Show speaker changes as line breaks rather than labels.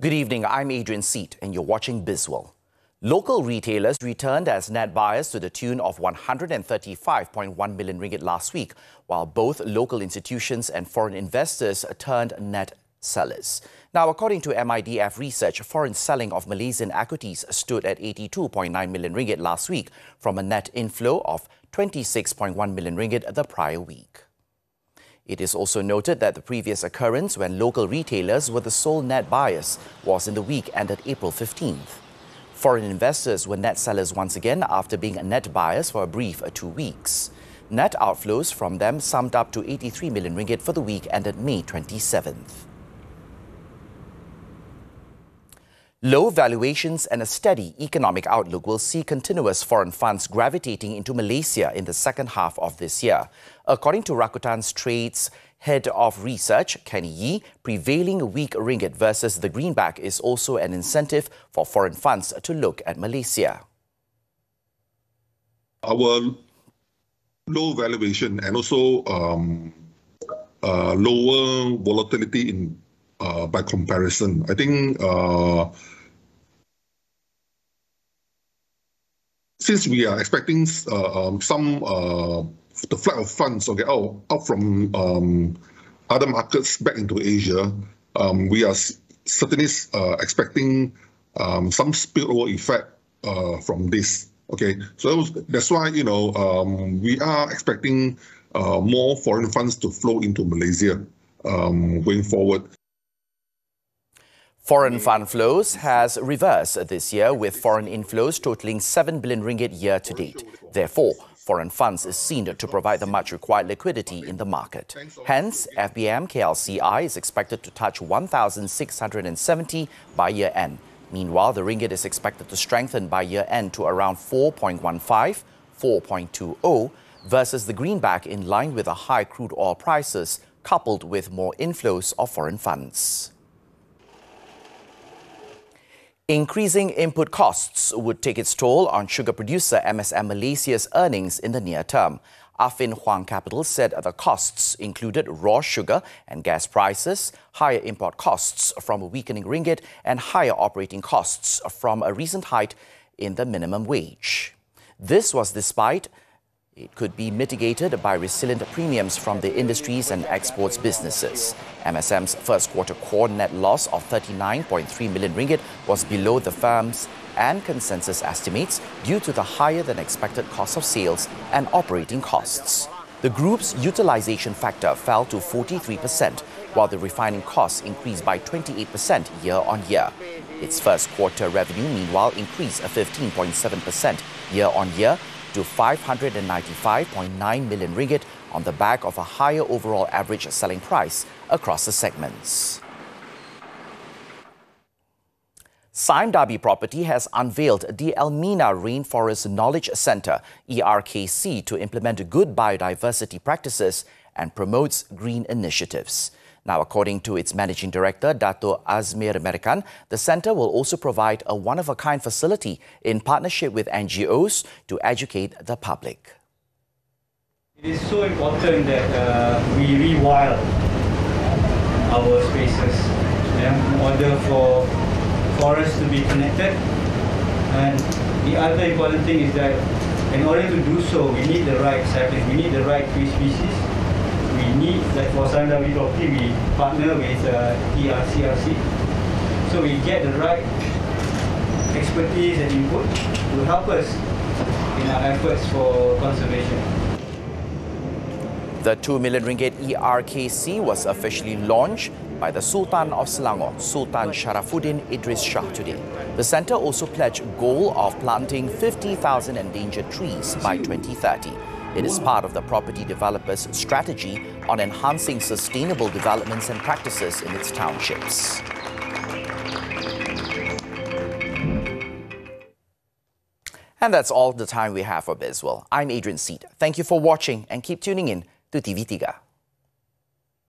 Good evening, I'm Adrian Seet and you're watching Bizworld. Local retailers returned as net buyers to the tune of 135.1 million ringgit last week, while both local institutions and foreign investors turned net sellers. Now, according to MIDF research, foreign selling of Malaysian equities stood at 82.9 million ringgit last week from a net inflow of 26.1 million ringgit the prior week. It is also noted that the previous occurrence when local retailers were the sole net buyers was in the week ended April 15th. Foreign investors were net sellers once again after being net buyers for a brief 2 weeks. Net outflows from them summed up to 83 million ringgit for the week ended May 27th. Low valuations and a steady economic outlook will see continuous foreign funds gravitating into Malaysia in the second half of this year. According to Rakutan's Trades Head of Research, Kenny Yee, prevailing weak ringgit versus the greenback is also an incentive for foreign funds to look at Malaysia.
Our low valuation and also lower volatility in by comparison, I think since we are expecting the flight of funds out from other markets back into Asia, we are certainly expecting some spillover effect from this. Okay, so that's why we are expecting more foreign funds to flow into Malaysia going forward.
Foreign fund flows has reversed this year, with foreign inflows totaling 7 billion ringgit year to date. Therefore, foreign funds is seen to provide the much required liquidity in the market. Hence, FBM KLCI is expected to touch 1,670 by year end. Meanwhile, the ringgit is expected to strengthen by year end to around 4.15, 4.20 versus the greenback, in line with the high crude oil prices coupled with more inflows of foreign funds. Increasing input costs would take its toll on sugar producer MSM Malaysia's earnings in the near term. Affin Hwang Capital said the costs included raw sugar and gas prices, higher import costs from a weakening ringgit, and higher operating costs from a recent hike in the minimum wage. This was despite it could be mitigated by resilient premiums from the industries and exports businesses. MSM's first quarter core net loss of 39.3 million ringgit was below the firm's and consensus estimates due to the higher than expected cost of sales and operating costs. The group's utilization factor fell to 43%, while the refining costs increased by 28% year-on-year. Its first quarter revenue, meanwhile, increased 15.7% year-on-year to 595.9 million ringgit on the back of a higher overall average selling price across the segments. Sime Darby Property has unveiled the Elmina Rainforest Knowledge Centre, ERKC, to implement good biodiversity practices and promotes green initiatives. Now, according to its managing director, Dato' Azmir Merikan, the centre will also provide a one-of-a-kind facility in partnership with NGOs to educate the public.
It is so important that we rewild our spaces in order for forests to be connected. And the other important thing is that in order to do so, we need the right saplings, we need the right tree species. We need, like for Sime Darby Property, we partner with ERCRC. So we get the right expertise and input to help us in our efforts for conservation.
The 2 million ringgit ERKC was officially launched by the Sultan of Selangor, Sultan Sharafuddin Idris Shah, today. The centre also pledged a goal of planting 50,000 endangered trees by 2030. It is part of the property developer's strategy on enhancing sustainable developments and practices in its townships. And that's all the time we have for Bizworld. I'm Adrian Seet. Thank you for watching and keep tuning in to TV3.